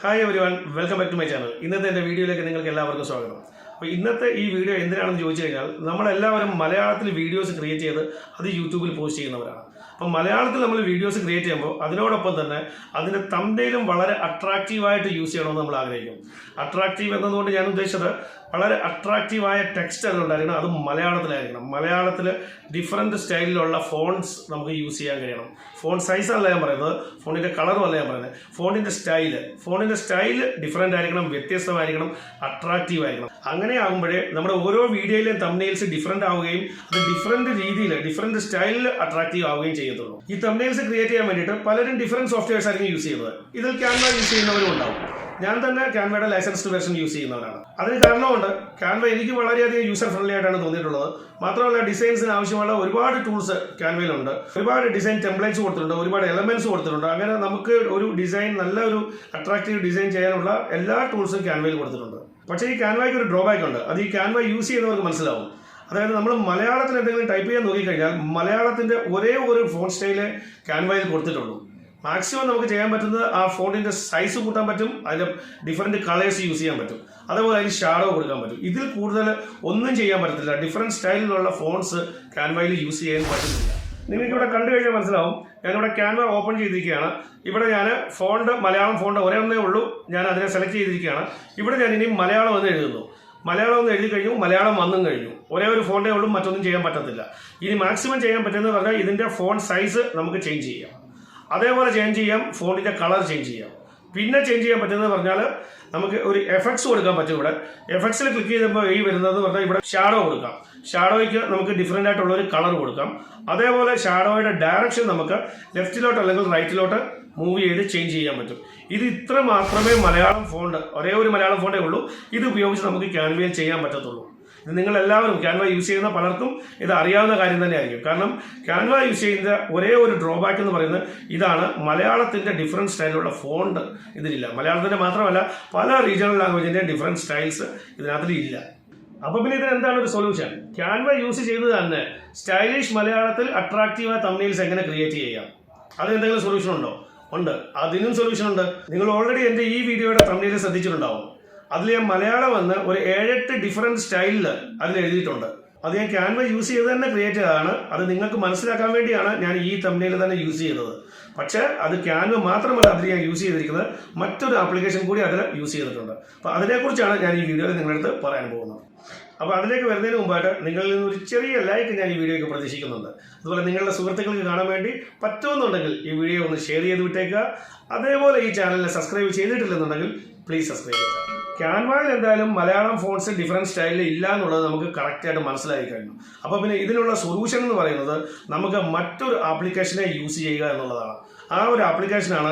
Hi everyone, welcome back to my channel. ഇന്നത്തെ എൻ്റെ വീഡിയോയിലേക്ക് നിങ്ങൾക്ക് എല്ലാവർക്കും സ്വാഗതം. അപ്പോൾ ഇന്നത്തെ ഈ വീഡിയോ എന്തിനാണെന്ന് ചോദിച്ചു കഴിഞ്ഞാൽ, നമ്മളെല്ലാവരും മലയാളത്തിൽ വീഡിയോസ് ക്രിയേറ്റ് ചെയ്ത് അത് യൂട്യൂബിൽ പോസ്റ്റ് ചെയ്യുന്നവരാണ്. അപ്പോൾ മലയാളത്തിൽ നമ്മൾ വീഡിയോസ് ക്രിയേറ്റ് ചെയ്യുമ്പോൾ അതിനോടൊപ്പം തന്നെ അതിൻ്റെ തംബ്നെയിലും വളരെ അട്രാക്റ്റീവായിട്ട് യൂസ് ചെയ്യണമെന്ന് നമ്മൾ ആഗ്രഹിക്കും. അട്രാക്റ്റീവ് എന്നതുകൊണ്ട് ഞാൻ ഉദ്ദേശിച്ചത് വളരെ അട്രാക്റ്റീവായ ടെക്സ്റ്റ് അതിലുണ്ടായിരിക്കണം, അത് മലയാളത്തിലായിരിക്കണം. മലയാളത്തിൽ ഡിഫറൻറ്റ് സ്റ്റൈലിലുള്ള ഫോൺസ് നമുക്ക് യൂസ് ചെയ്യാൻ കഴിയണം. ഫോൺ സൈസല്ല ഞാൻ പറയുന്നത്, ഫോണിൻ്റെ കളറും അല്ല ഞാൻ പറയുന്നത്, ഫോണിൻ്റെ സ്റ്റൈല് ഡിഫറൻ്റ് ആയിരിക്കണം, വ്യത്യസ്തമായിരിക്കണം, അട്രാക്റ്റീവ് ആയിരിക്കണം. അങ്ങനെ ആകുമ്പോഴേ നമ്മുടെ ഓരോ വീഡിയോയിലെയും തംബ്നെയിൽസ് ഡിഫറൻ്റ് ആവുകയും അത് ഡിഫറൻറ്റ് രീതിയിൽ ഡിഫറൻറ്റ് സ്റ്റൈലിൽ അട്രാക്റ്റീവ് ആവുകയും ചെയ്യത്തുള്ളൂ. ഈ തംബ്നെയിൽസ് ക്രിയേറ്റ് ചെയ്യാൻ വേണ്ടിയിട്ട് പലരും ഡിഫറൻറ്റ് സോഫ്റ്റ്വെയർസ് ആയിരിക്കും യൂസ് ചെയ്യുന്നത്. ഇതിൽ ക്യാൻവ യൂസ് ചെയ്യുന്നവരും ഉണ്ടാവും. ഞാൻ തന്നെ ക്യാൻവയുടെ ലൈസൻസ്ഡ് വെർഷൻ യൂസ് ചെയ്യുന്നവരാണ്. അതിന് കാരണമുണ്ട്, ക്യാൻവ എനിക്ക് വളരെയധികം യൂസർ ഫ്രണ്ട്ലി ആയിട്ടാണ് തോന്നിയിട്ടുള്ളത്. മാത്രമല്ല ഡിസൈൻസിന് ആവശ്യമുള്ള ഒരുപാട് ടൂൾസ് ക്യാൻവയിലുണ്ട്. ഒരുപാട് ഡിസൈൻ ടെംപ്ലേറ്റ്സ് കൊടുത്തിട്ടുണ്ട്, ഒരുപാട് എലമെന്റ്സ് കൊടുത്തിട്ടുണ്ട്. അങ്ങനെ നമുക്ക് ഒരു ഡിസൈൻ, നല്ലൊരു അട്രാക്റ്റീവ് ഡിസൈൻ ചെയ്യാനുള്ള എല്ലാ ടൂൾസും ക്യാൻവയിൽ കൊടുത്തിട്ടുണ്ട്. പക്ഷേ ഈ ക്യാൻവയ്ക്ക് ഒരു ഡ്രോബാക്ക് ഉണ്ട്. അത് ഈ ക്യാൻവ യൂസ് ചെയ്യുന്നവർക്ക് മനസ്സിലാവും. അതായത് നമ്മൾ മലയാളത്തിൽ എന്തെങ്കിലും ടൈപ്പ് ചെയ്യാൻ നോക്കിക്കഴിഞ്ഞാൽ മലയാളത്തിൻ്റെ ഒരേ ഒരു ഫോൺ സ്റ്റൈല് ക്യാൻവയിൽ കൊടുത്തിട്ടുള്ളൂ. മാക്സിമം നമുക്ക് ചെയ്യാൻ പറ്റുന്നത് ആ ഫോണിൻ്റെ സൈസ് കൂട്ടാൻ പറ്റും, അതിൻ്റെ ഡിഫറൻറ്റ് കളേഴ്സ് യൂസ് ചെയ്യാൻ പറ്റും, അതേപോലെ അതിന് ഷാഡോ കൊടുക്കാൻ പറ്റും. ഇതിൽ കൂടുതൽ ഒന്നും ചെയ്യാൻ പറ്റത്തില്ല. ഡിഫറൻറ്റ് സ്റ്റൈലിലുള്ള ഫോൺസ് ക്യാൻവയിൽ യൂസ് ചെയ്യാൻ പറ്റുന്നില്ല. നിങ്ങൾക്ക് ഇവിടെ കണ്ടു കഴിഞ്ഞാൽ മനസ്സിലാവും. ഞാനിവിടെ ക്യാൻവ ഓപ്പൺ ചെയ്തിരിക്കുകയാണ്. ഇവിടെ ഞാൻ മലയാളം ഫോണ്ട് ഒരേ ഒന്നേ ഉള്ളൂ, ഞാൻ അതിനെ സെലക്ട് ചെയ്തിരിക്കുകയാണ്. ഇവിടെ ഞാൻ ഇനി മലയാളം എന്ന് എഴുതുന്നു. മലയാളം ഒന്ന് എഴുതി കഴിഞ്ഞു, മലയാളം വന്നും കഴിഞ്ഞു. ഒരേ ഒരു ഫോണ്ടേ ഉള്ളൂ, മറ്റൊന്നും ചെയ്യാൻ പറ്റത്തില്ല. ഇനി മാക്സിമം ചെയ്യാൻ പറ്റുന്നത് പറഞ്ഞാൽ ഇതിൻ്റെ ഫോൺ സൈസ് നമുക്ക് ചേഞ്ച് ചെയ്യാം, അതേപോലെ ചേഞ്ച് ചെയ്യാം, ഫോണിൻ്റെ കളർ ചേഞ്ച് ചെയ്യാം. പിന്നെ ചേഞ്ച് ചെയ്യാൻ പറ്റുന്നത് പറഞ്ഞാൽ നമുക്ക് ഒരു എഫക്ട്സ് കൊടുക്കാൻ പറ്റും. ഇവിടെ എഫക്ട്സിൽ ക്ലിക്ക് ചെയ്തപ്പോൾ ഈ വരുന്നത് പറഞ്ഞാൽ ഇവിടെ ഷാഡോ കൊടുക്കാം. ഷാഡോയ്ക്ക് നമുക്ക് ഡിഫറൻ്റ് ആയിട്ടുള്ള ഒരു കളർ കൊടുക്കാം. അതേപോലെ ഷാഡോയുടെ ഡയറക്ഷൻ നമുക്ക് ലെഫ്റ്റിലോട്ട് അല്ലെങ്കിൽ റൈറ്റിലോട്ട് മൂവ് ചെയ്ത് ചേഞ്ച് ചെയ്യാൻ പറ്റും. ഇത് ഇത്ര മാത്രമേ മലയാളം ഫോണ്ട്, ഒരേ ഒരു മലയാളം ഫോണ്ടേ ഉള്ളൂ. ഇത് ഉപയോഗിച്ച് നമുക്ക് ക്യാൻവയിൽ ചെയ്യാൻ പറ്റത്തുള്ളൂ. ഇത് നിങ്ങളെല്ലാവരും ക്യാൻവ യൂസ് ചെയ്യുന്ന പലർക്കും ഇത് അറിയാവുന്ന കാര്യം തന്നെയായിരിക്കും. കാരണം ക്യാൻവ യൂസ് ചെയ്യുന്ന ഒരേ ഒരു ഡ്രോബാക്ക് എന്ന് പറയുന്നത് ഇതാണ്, മലയാളത്തിൻ്റെ ഡിഫറൻറ്റ് സ്റ്റൈലിലുള്ള ഫോണ്ട് ഇതിലില്ല. മലയാളത്തിൻ്റെ മാത്രമല്ല, പല റീജിയണൽ ലാംഗ്വേജിൻ്റെ ഡിഫറൻറ്റ് സ്റ്റൈൽസ് ഇതിനകത്തിൽ ഇല്ല. അപ്പോൾ പിന്നെ ഇതിന് എന്താണ് ഒരു സൊല്യൂഷൻ? ക്യാൻവ യൂസ് ചെയ്ത് തന്നെ സ്റ്റൈലിഷ് മലയാളത്തിൽ അട്രാക്റ്റീവായ തംബ്നെയിൽസ് എങ്ങനെ ക്രിയേറ്റ് ചെയ്യാം? അതിന് എന്തെങ്കിലും സൊല്യൂഷൻ ഉണ്ടോ? ഉണ്ട്, അതിനും സൊല്യൂഷൻ ഉണ്ട്. നിങ്ങൾ ഓൾറെഡി എൻ്റെ ഈ വീഡിയോയുടെ തംബ്നെയിൽ ശ്രദ്ധിച്ചിട്ടുണ്ടാവും. അതിൽ ഞാൻ മലയാളം എന്ന് ഒരു 7-8 ഡിഫറൻറ്റ് സ്റ്റൈലിൽ അതിൽ എഴുതിയിട്ടുണ്ട്. അത് ഞാൻ ക്യാൻവ യൂസ് ചെയ്ത് തന്നെ ക്രിയേറ്റ് ചെയ്തതാണ്. അത് നിങ്ങൾക്ക് മനസ്സിലാക്കാൻ വേണ്ടിയാണ് ഞാൻ ഈ തംബ്നെയിൽ തന്നെ യൂസ് ചെയ്തത്. പക്ഷേ അത് ക്യാൻവ മാത്രമല്ല അതിൽ ഞാൻ യൂസ് ചെയ്തിരിക്കുന്നത്, മറ്റൊരു ആപ്ലിക്കേഷൻ കൂടി അതിൽ യൂസ് ചെയ്തിട്ടുണ്ട്. അപ്പോൾ അതിനെക്കുറിച്ചാണ് ഞാൻ ഈ വീഡിയോയിൽ നിങ്ങളുടെ അടുത്ത് പറയാൻ പോകുന്നത്. അപ്പോൾ അതിലേക്ക് വരുന്നതിന് മുമ്പായിട്ട് നിങ്ങളിൽ നിന്ന് ഒരു ചെറിയ ലൈക്ക് ഞാൻ ഈ വീഡിയോയ്ക്ക് പ്രതീക്ഷിക്കുന്നുണ്ട്. അതുപോലെ നിങ്ങളുടെ സുഹൃത്തുക്കൾക്ക് കാണാൻ വേണ്ടി പറ്റുമെന്നുണ്ടെങ്കിൽ ഈ വീഡിയോ ഒന്ന് ഷെയർ ചെയ്ത് വിട്ടേക്കുക. അതേപോലെ ഈ ചാനലിനെ സബ്സ്ക്രൈബ് ചെയ്തിട്ടില്ലെന്നുണ്ടെങ്കിൽ പ്ലീസ് സബ്സ്ക്രൈബ് ചെയ്യുക. ക്യാൻവയിൽ എന്തായാലും മലയാളം ഫോൺസ് ഡിഫറൻറ്റ് സ്റ്റൈലിൽ ഇല്ല എന്നുള്ളത് നമുക്ക് കറക്റ്റായിട്ട് മനസ്സിലായി കഴിഞ്ഞു. അപ്പോൾ പിന്നെ ഇതിനുള്ള സൊല്യൂഷൻ എന്ന് പറയുന്നത് നമുക്ക് മറ്റൊരു ആപ്ലിക്കേഷനെ യൂസ് ചെയ്യുക എന്നുള്ളതാണ്. ആ ഒരു ആപ്ലിക്കേഷനാണ്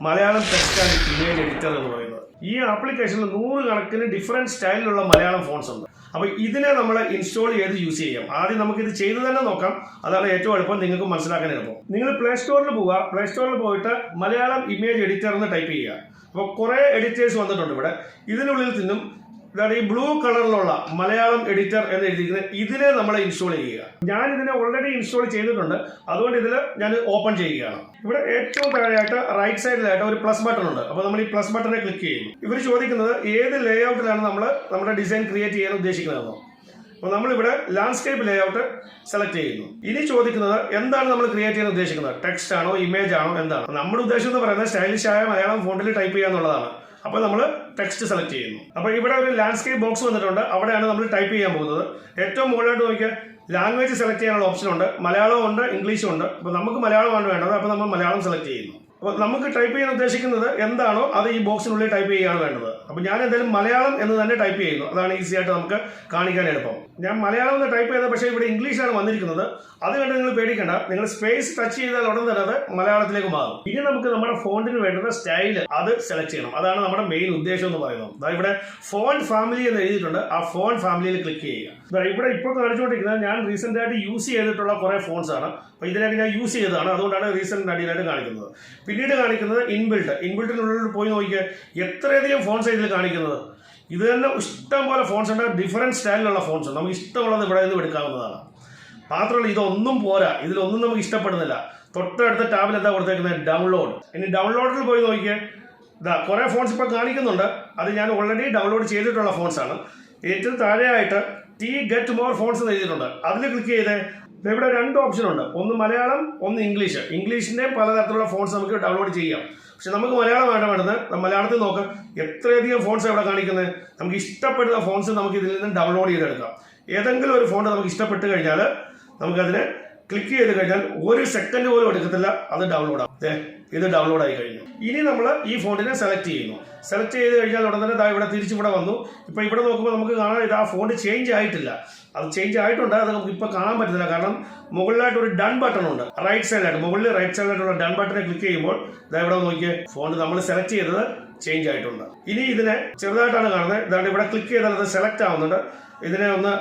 Malayalam text and image editor എന്ന് പറയുന്നത്. ഈ ആപ്ലിക്കേഷനിൽ 100 കണക്കിന് ഡിഫറൻറ്റ് സ്റ്റൈലിലുള്ള മലയാളം ഫോൺസ് ഉണ്ട്. അപ്പോൾ ഇതിനെ നമ്മൾ ഇൻസ്റ്റാൾ ചെയ്ത് യൂസ് ചെയ്യാം. ആദ്യം നമുക്കിത് ചെയ്ത് തന്നെ നോക്കാം, അതാണ് ഏറ്റവും എളുപ്പം, നിങ്ങൾക്ക് മനസ്സിലാക്കാൻ എളുപ്പം. നിങ്ങൾ പ്ലേ സ്റ്റോറിൽ പോവുക, പ്ലേ സ്റ്റോറിൽ പോയിട്ട് മലയാളം ഇമേജ് എഡിറ്റർ എന്ന് ടൈപ്പ് ചെയ്യുക. അപ്പോൾ കുറേ എഡിറ്റേഴ്സ് വന്നിട്ടുണ്ട് ഇവിടെ. ഇതിനുള്ളിൽ നിന്നും ഇതാണ് ഈ ബ്ലൂ കളറിലുള്ള മലയാളം എഡിറ്റർ എന്ന് എഴുതിയിരിക്കുന്നത്. ഇതിനെ നമ്മൾ ഇൻസ്റ്റാൾ ചെയ്യുക. ഞാൻ ഇതിനെ ഓൾറെഡി ഇൻസ്റ്റാൾ ചെയ്തിട്ടുണ്ട്, അതുകൊണ്ട് ഇതിൽ ഞാൻ ഓപ്പൺ ചെയ്യുകയാണ്. ഇവിടെ ഏറ്റവും താഴെയായിട്ട് റൈറ്റ് സൈഡിലായിട്ട് ഒരു പ്ലസ് ബട്ടൺ ഉണ്ട്. അപ്പോൾ നമ്മൾ ഈ പ്ലസ് ബട്ടനെ ക്ലിക്ക് ചെയ്യുന്നു. ഇവർ ചോദിക്കുന്നത് ഏത് ലേ ഔട്ടിലാണ് നമ്മൾ നമ്മുടെ ഡിസൈൻ ക്രിയേറ്റ് ചെയ്യാൻ ഉദ്ദേശിക്കുന്നതെന്നോ. അപ്പോൾ നമ്മളിവിടെ ലാൻഡ്സ്കേപ്പ് ലേ ഔട്ട് സെലക്ട് ചെയ്യുന്നു. ഇനി ചോദിക്കുന്നത് എന്താണ് നമ്മൾ ക്രിയേറ്റ് ചെയ്യാൻ ഉദ്ദേശിക്കുന്നത്, ടെക്സ്റ്റ് ആണോ ഇമേജ് ആണോ എന്താണ്? നമ്മുടെ ഉദ്ദേശം എന്ന് പറയുന്നത് സ്റ്റൈലിഷ് ആയ മലയാളം ഫോണ്ടിൽ ടൈപ്പ് ചെയ്യുക എന്നുള്ളതാണ്. അപ്പോൾ നമ്മൾ ടെക്സ്റ്റ് സെലക്ട് ചെയ്യുന്നു. അപ്പോൾ ഇവിടെ ഒരു ലാൻഡ്സ്കേപ്പ് ബോക്സ് വന്നിട്ടുണ്ട്, അവിടെയാണ് നമ്മൾ ടൈപ്പ് ചെയ്യാൻ പോകുന്നത്. ഏറ്റവും മുകളിലോട്ട് നോക്കിയാൽ ലാംഗ്വേജ് സെലക്ട് ചെയ്യാനുള്ള ഓപ്ഷൻ ഉണ്ട്. മലയാളവും ഉണ്ട്, ഇംഗ്ലീഷും ഉണ്ട്. അപ്പോൾ നമുക്ക് മലയാളമാണ് വേണ്ടത്, അപ്പോൾ നമ്മൾ മലയാളം സെലക്ട് ചെയ്യുന്നു. അപ്പോൾ നമുക്ക് ടൈപ്പ് ചെയ്യാൻ ഉദ്ദേശിക്കുന്നത് എന്താണോ അത് ഈ ബോക്സിനുള്ളിൽ ടൈപ്പ് ചെയ്യുകയാണ് വേണ്ടത്. അപ്പോൾ ഞാൻ എന്തായാലും മലയാളം എന്ന് തന്നെ ടൈപ്പ് ചെയ്യുന്നു, അതാണ് ഈസി ആയിട്ട് നമുക്ക് കാണിക്കാൻ എളുപ്പം. ഞാൻ മലയാളം എന്ന് ടൈപ്പ് ചെയ്തത്, പക്ഷേ ഇവിടെ ഇംഗ്ലീഷാണ് വന്നിരിക്കുന്നത്. അത് കണ്ട് നിങ്ങൾ പേടിക്കേണ്ട, നിങ്ങൾ സ്പേസ് ടച്ച് ചെയ്താൽ ഉടൻ തന്നെ അത് മലയാളത്തിലേക്ക് മാറും. ഇനി നമുക്ക് നമ്മുടെ ഫോണ്ടിന് വേണ്ടുന്ന സ്റ്റൈൽ അത് സെലക്ട് ചെയ്യണം. അതാണ് നമ്മുടെ മെയിൻ ഉദ്ദേശം എന്ന് പറയുന്നത്. അതായത് ഇവിടെ ഫോൺ ഫാമിലി എന്ന് എഴുതിയിട്ടുണ്ട്, ആ ഫോൺ ഫാമിലിയിൽ ക്ലിക്ക് ചെയ്യുക. ഇവിടെ ഇപ്പോൾ കാണിച്ചുകൊണ്ടിരിക്കുന്നത് ഞാൻ റീസെന്റ് ആയിട്ട് യൂസ് ചെയ്തിട്ടുള്ള കുറേ ഫോൺസ് ആണ്. അപ്പോൾ ഇതിനൊക്കെ ഞാൻ യൂസ് ചെയ്തതാണ്, അതുകൊണ്ടാണ് റീസെന്റ് അടിയിലായിട്ട് കാണിക്കുന്നത്. പിന്നീട് കാണിക്കുന്നത് ഇൻബിൽട്ടിനുള്ളിൽ പോയി നോക്കിയാൽ എത്രയധികം ഫോൺസ് ഇതിൽ കാണിക്കുന്നത്. ഇത് തന്നെ ഇഷ്ടം പോലെ ഫോൺസ് ഉണ്ട്, ഡിഫറൻറ്റ് സ്റ്റൈലിലുള്ള ഫോൺസ് ഉണ്ട്. നമുക്ക് ഇഷ്ടമുള്ളത് ഇവിടെ നിന്ന് എടുക്കാവുന്നതാണ്. മാത്രമല്ല ഇതൊന്നും പോരാ, ഇതിലൊന്നും നമുക്ക് ഇഷ്ടപ്പെടുന്നില്ല. തൊട്ടടുത്ത ടാബിൽ എന്താ കൊടുത്തേക്കുന്നത്, ഡൗൺലോഡ്. ഇനി ഡൗൺലോഡിൽ പോയി നോക്കിയാൽ ഇതാ കുറേ ഫോൺസ് ഇപ്പോൾ കാണിക്കുന്നുണ്ട്. അത് ഞാൻ ഓൾറെഡി ഡൗൺലോഡ് ചെയ്തിട്ടുള്ള ഫോൺസാണ്. ഏറ്റവും താഴെയായിട്ട് ടി ഗെറ്റ് മോർ ഫോൺസ് എന്ന് എഴുതിയിട്ടുണ്ട്. അതിൽ ക്ലിക്ക് ചെയ്തേ. ഇവിടെ 2 ഓപ്ഷൻ ഉണ്ട്. ഒന്ന് മലയാളം, ഒന്ന് ഇംഗ്ലീഷ്. ഇംഗ്ലീഷിൻ്റെയും പലതരത്തിലുള്ള ഫോൺസ് നമുക്ക് ഡൗൺലോഡ് ചെയ്യാം. പക്ഷെ നമുക്ക് മലയാളമാണ് വേണ്ടത്. മലയാളത്തിൽ നോക്കാം എത്രയധികം ഫോൺസ് ഇവിടെ കാണിക്കുന്നത്. നമുക്ക് ഇഷ്ടപ്പെടുന്ന ഫോൺസ് നമുക്ക് ഇതിൽ നിന്ന് ഡൗൺലോഡ് ചെയ്തെടുക്കാം. ഏതെങ്കിലും ഒരു ഫോൺ നമുക്ക് ഇഷ്ടപ്പെട്ട് കഴിഞ്ഞാൽ നമുക്കതിനെ ക്ലിക്ക് ചെയ്ത് കഴിഞ്ഞാൽ 1 സെക്കൻഡ് പോലും എടുക്കത്തില്ല, അത് ഡൗൺലോഡ് ആവും. ഇത് ഡൗൺലോഡ് ആയി കഴിഞ്ഞു. ഇനി നമ്മൾ ഈ ഫോണ്ടിനെ സെലക്ട് ചെയ്യുന്നു. സെലക്ട് ചെയ്ത് കഴിഞ്ഞാൽ ഉടൻ തന്നെ ഇവിടെ തിരിച്ചിവിടെ വന്നു. ഇപ്പോൾ ഇവിടെ നോക്കുമ്പോൾ നമുക്ക് കാണാൻ ഇത് ആ ഫോണ്ട് ചേഞ്ച് ആയിട്ടില്ല. അത് ചേഞ്ച് ആയിട്ടുണ്ട്, അത് നമുക്ക് ഇപ്പോൾ കാണാൻ പറ്റുന്നില്ല. കാരണം മുകളിലായിട്ട് ഒരു ഡൺ ബട്ടൺ ഉണ്ട്. റൈറ്റ് സൈഡിലായിട്ട് മുകളിൽ റൈറ്റ് സൈഡിലായിട്ടുള്ള ഡൺ ബട്ടനെ ക്ലിക്ക് ചെയ്യുമ്പോൾ ഇതാ ഇവിടെ നോക്കിയേ ഫോണ്ട് നമ്മൾ സെലക്ട് ചെയ്തത് ചേഞ്ച് ആയിട്ടുണ്ട്. ഇനി ഇതിനെ ചെറുതായിട്ടാണ് കാണുന്നത്. ഇതാണ് ഇവിടെ ക്ലിക്ക് ചെയ്താൽ അത് സെലക്ട് ആവുന്നുണ്ട്. ഇതിനെ ഒന്ന്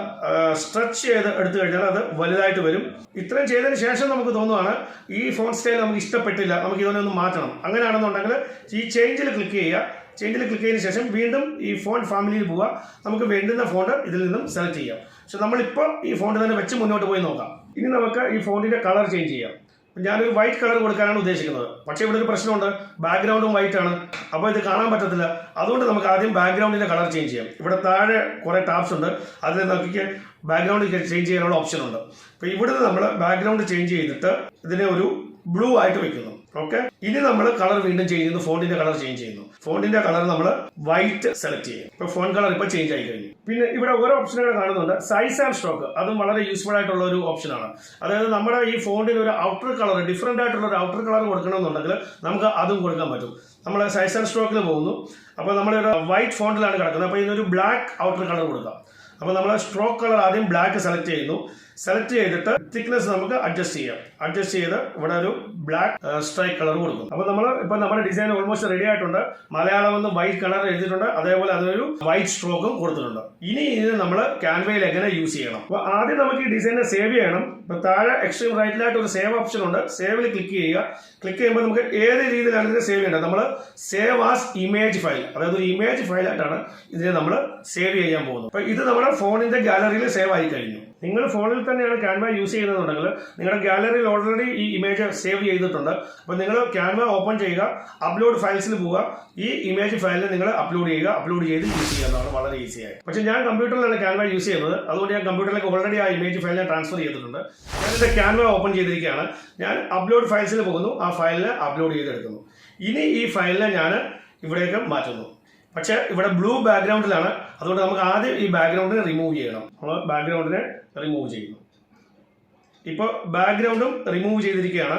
സ്ട്രെച്ച് ചെയ്ത് എടുത്തു കഴിഞ്ഞാൽ അത് വലുതായിട്ട് വരും. ഇത്രയും ചെയ്തതിന് ശേഷം നമുക്ക് തോന്നുവാണ് ഈ ഫോൺ സ്റ്റൈൽ നമുക്ക് ഇഷ്ടപ്പെട്ടില്ല, നമുക്ക് ഇതിനെ ഒന്ന് മാറ്റണം. അങ്ങനെയാണെന്നുണ്ടെങ്കിൽ ഈ ചേഞ്ചിൽ ക്ലിക്ക് ചെയ്യുക. ചേഞ്ചിൽ ക്ലിക്ക് ചെയ്തതിന് ശേഷം വീണ്ടും ഈ ഫോൺ ഫാമിലിയിൽ പോവുക. നമുക്ക് വേണ്ടുന്ന ഫോണ്ട് ഇതിൽ നിന്നും സെലക്ട് ചെയ്യാം. പക്ഷെ നമ്മളിപ്പോൾ ഈ ഫോണ്ട് തന്നെ വെച്ച് മുന്നോട്ട് പോയി നോക്കാം. ഇനി നമുക്ക് ഈ ഫോണ്ടിൻ്റെ കളർ ചേഞ്ച് ചെയ്യാം. ഞാനൊരു വൈറ്റ് കളർ കൊടുക്കാനാണ് ഉദ്ദേശിക്കുന്നത്. പക്ഷേ ഇവിടെ ഒരു പ്രശ്നമുണ്ട്, ബാക്ക്ഗ്രൗണ്ടും വൈറ്റ് ആണ്. അപ്പോൾ ഇത് കാണാൻ പറ്റത്തില്ല. അതുകൊണ്ട് നമുക്ക് ആദ്യം ബാക്ക്ഗ്രൗണ്ടിൻ്റെ കളർ ചേഞ്ച് ചെയ്യാം. ഇവിടെ താഴെ കുറേ ടാബ്സ് ഉണ്ട്. അതിൽ നമുക്ക് ബാക്ക്ഗ്രൗണ്ട് ചേഞ്ച് ചെയ്യാനുള്ള ഓപ്ഷൻ ഉണ്ട്. അപ്പോൾ ഇവിടുന്ന് നമ്മൾ ബാക്ക്ഗ്രൗണ്ട് ചേഞ്ച് ചെയ്തിട്ട് ഇതിനെ ഒരു ബ്ലൂ ആയിട്ട് വെക്കുന്നു. ഓക്കെ, ഇനി നമ്മൾ കളർ വീണ്ടും ചെയ്യുന്നു. ഫോണ്ടിന്റെ കളർ ചേഞ്ച് ചെയ്യുന്നു. ഫോണ്ടിന്റെ കളർ നമ്മൾ വൈറ്റ് സെലക്ട് ചെയ്യും. ഇപ്പൊ ഫോൺ കളർ ഇപ്പൊ ചേഞ്ച് ആയി കഴിഞ്ഞു. പിന്നെ ഇവിടെ ഓരോ ഓപ്ഷനുകൾ കാണുന്നുണ്ട്. സൈസ് ആൻഡ് സ്ട്രോക്ക്, അതും വളരെ യൂസ്ഫുൾ ആയിട്ടുള്ള ഒരു ഓപ്ഷനാണ്. അതായത് നമ്മുടെ ഈ ഫോണ്ടിന് ഒരു ഔട്ടർ കളർ, ഡിഫറെന്റ് ആയിട്ടുള്ള ഒരു ഔട്ടർ കളർ കൊടുക്കണമെന്നുണ്ടെങ്കിൽ നമുക്ക് അതും കൊടുക്കാൻ പറ്റും. നമ്മൾ സൈസ് ആൻഡ് സ്ട്രോക്കിൽ പോകുന്നു. അപ്പോൾ നമ്മളൊരു വൈറ്റ് ഫോണ്ടിലാണ് കിടക്കുന്നത്. അപ്പോൾ ഇതിനൊരു ബ്ലാക്ക് ഔട്ടർ കളർ കൊടുക്കാം. അപ്പോൾ നമ്മൾ സ്ട്രോക്ക് കളർ ആദ്യം ബ്ലാക്ക് സെലക്ട് ചെയ്യുന്നു. സെലക്ട് ചെയ്തിട്ട് തിക്നെസ് നമുക്ക് അഡ്ജസ്റ്റ് ചെയ്യാം. അഡ്ജസ്റ്റ് ചെയ്ത് ഇവിടെ ഒരു ബ്ലാക്ക് സ്ട്രൈക്ക് കളർ കൊടുക്കും. അപ്പോൾ നമ്മൾ ഇപ്പോൾ നമ്മുടെ ഡിസൈൻ ഓൾമോസ്റ്റ് റെഡി ആയിട്ടുണ്ട്. മലയാളം എന്ന് വൈറ്റ് കളർ എഴുതിയിട്ടുണ്ട്. അതേപോലെ അതിനൊരു വൈറ്റ് സ്ട്രോക്കും കൊടുത്തിട്ടുണ്ട്. ഇനി ഇത് നമ്മൾ ക്യാൻവയിൽ എങ്ങനെ യൂസ് ചെയ്യണം. അപ്പോൾ ആദ്യം നമുക്ക് ഈ ഡിസൈനെ സേവ് ചെയ്യണം. ഇപ്പോൾ താഴെ എക്സ്ട്രീം റൈറ്റിലായിട്ട് ഒരു സേവ് ഓപ്ഷൻ ഉണ്ട്. സേവിൽ ക്ലിക്ക് ചെയ്യുക. ക്ലിക്ക് ചെയ്യുമ്പോൾ നമുക്ക് ഏത് രീതിയിലാണ് ഇതിനെ സേവ് ചെയ്യേണ്ടത്. നമ്മൾ സേവ് ആസ് ഇമേജ് ഫയൽ, അതായത് ഒരു ഇമേജ് ഫയലായിട്ടാണ് ഇതിനെ നമ്മൾ സേവ് ചെയ്യാൻ പോകുന്നത്. അപ്പോൾ ഇത് നമ്മുടെ ഫോണിന്റെ ഗാലറിയിൽ സേവ് ആയി കഴിഞ്ഞു. നിങ്ങൾ ഫോണിൽ തന്നെയാണ് ക്യാൻവ യൂസ് ചെയ്യുന്നതെന്നുണ്ടെങ്കിൽ നിങ്ങളുടെ ഗാലറിയിൽ ഓൾറെഡി ഈ ഇമേജ് സേവ് ചെയ്തിട്ടുണ്ട്. അപ്പോൾ നിങ്ങൾ ക്യാൻവ ഓപ്പൺ ചെയ്യുക, അപ്ലോഡ് ഫയൽസിൽ പോവുക, ഈ ഇമേജ് ഫയലിൽ നിങ്ങൾ അപ്ലോഡ് ചെയ്യുക. അപ്ലോഡ് ചെയ്ത് യൂസ് ചെയ്യാവുന്നതാണ്, വളരെ ഈസിയായി. പക്ഷേ ഞാൻ കമ്പ്യൂട്ടറിലാണ് ക്യാൻവ യൂസ് ചെയ്യുന്നത്. അതുകൊണ്ട് ഞാൻ കമ്പ്യൂട്ടറിലേക്ക് ഓൾറെഡി ആ ഇമേജ് ഫയലിനെ ട്രാൻസ്ഫർ ചെയ്തിട്ടുണ്ട്. ഞാനിത് ക്യാൻവ ഓപ്പൺ ചെയ്തിരിക്കുകയാണ്. ഞാൻ അപ്ലോഡ് ഫയൽസിൽ പോകുന്നു, ആ ഫയലിനെ അപ്ലോഡ് ചെയ്തെടുക്കുന്നു. ഇനി ഈ ഫയലിനെ ഞാൻ ഇവിടേക്ക് മാറ്റുന്നു. പക്ഷേ ഇവിടെ ബ്ലൂ ബാക്ക്ഗ്രൗണ്ടിലാണ്. അതുകൊണ്ട് നമുക്ക് ആദ്യം ഈ ബാക്ക്ഗ്രൗണ്ടിനെ റിമൂവ് ചെയ്യണം. നമ്മൾ ബാക്ക്ഗ്രൗണ്ടിനെ റിമൂവ് ചെയ്യുന്നു. ഇപ്പോൾ ബാക്ക്ഗ്രൗണ്ടും റിമൂവ് ചെയ്തിരിക്കുകയാണ്.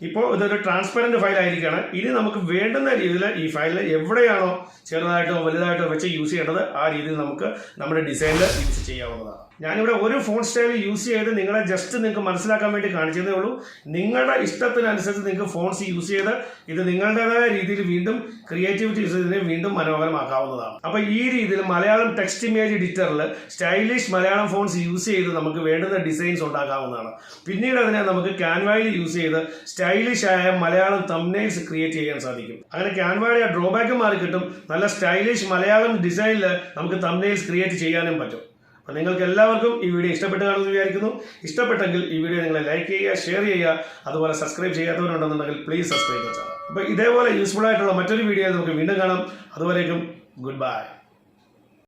ഇപ്പോൾ ഇതൊരു ട്രാൻസ്പെറൻറ്റ് ഫയൽ ആയിരിക്കുകയാണ്. ഇനി നമുക്ക് വേണ്ടുന്ന രീതിയിൽ ഈ ഫയലിൽ എവിടെയാണോ ചെറുതായിട്ടോ വലുതായിട്ടോ വെച്ച് യൂസ് ചെയ്യേണ്ടത് ആ രീതിയിൽ നമുക്ക് നമ്മുടെ ഡിസൈനിൽ യൂസ് ചെയ്യാവുന്നതാണ്. ഞാനിവിടെ ഒരു ഫോൺ സ്റ്റൈൽ യൂസ് ചെയ്ത് നിങ്ങളെ ജസ്റ്റ് നിങ്ങൾക്ക് മനസ്സിലാക്കാൻ വേണ്ടി കാണിച്ചതേ ഉള്ളൂ. നിങ്ങളുടെ ഇഷ്ടത്തിനനുസരിച്ച് നിങ്ങൾക്ക് ഫോൺസ് യൂസ് ചെയ്ത് ഇത് നിങ്ങളുടേതായ രീതിയിൽ വീണ്ടും ക്രിയേറ്റിവിറ്റി യൂസ് ചെയ്തതിനെ വീണ്ടും മനോഹരമാക്കാവുന്നതാണ്. അപ്പോൾ ഈ രീതിയിൽ മലയാളം ടെക്സ്റ്റ് ഇമേജ് എഡിറ്ററിൽ സ്റ്റൈലിഷ് മലയാളം ഫോൺസ് യൂസ് ചെയ്ത് നമുക്ക് വേണ്ടുന്ന ഡിസൈൻസ് ഉണ്ടാക്കാവുന്നതാണ്. പിന്നീട് അതിനെ നമുക്ക് ക്യാൻവയിൽ യൂസ് ചെയ്ത് സ്റ്റൈലിഷ് ആയ മലയാളം തംബ്നെയിൽസ് ക്രിയേറ്റ് ചെയ്യാൻ സാധിക്കും. അങ്ങനെ ക്യാൻവയുടെ ഡ്രോബാക്ക് മാറി കിട്ടും. നല്ല സ്റ്റൈലിഷ് മലയാളം ഡിസൈനിൽ നമുക്ക് തംബ്നെയിൽസ് ക്രിയേറ്റ് ചെയ്യാനും പറ്റും. അപ്പോൾ നിങ്ങൾക്ക് എല്ലാവർക്കും ഈ വീഡിയോ ഇഷ്ടപ്പെട്ട് കാണുമെന്ന് വിചാരിക്കുന്നു. ഇഷ്ടപ്പെട്ടെങ്കിൽ ഈ വീഡിയോ നിങ്ങൾ ലൈക്ക് ചെയ്യുക, ഷെയർ ചെയ്യുക. അതുപോലെ സബ്സ്ക്രൈബ് ചെയ്യാത്തവരുണ്ടെന്നുണ്ടെങ്കിൽ പ്ലീസ് സബ്സ്ക്രൈബ് ചെയ്യുക. അപ്പോൾ ഇതേപോലെ യൂസ്ഫുൾ ആയിട്ടുള്ള മറ്റൊരു വീഡിയോയിൽ നമുക്ക് വീണ്ടും കാണാം. അതുവരേക്കും ഗുഡ് ബൈ.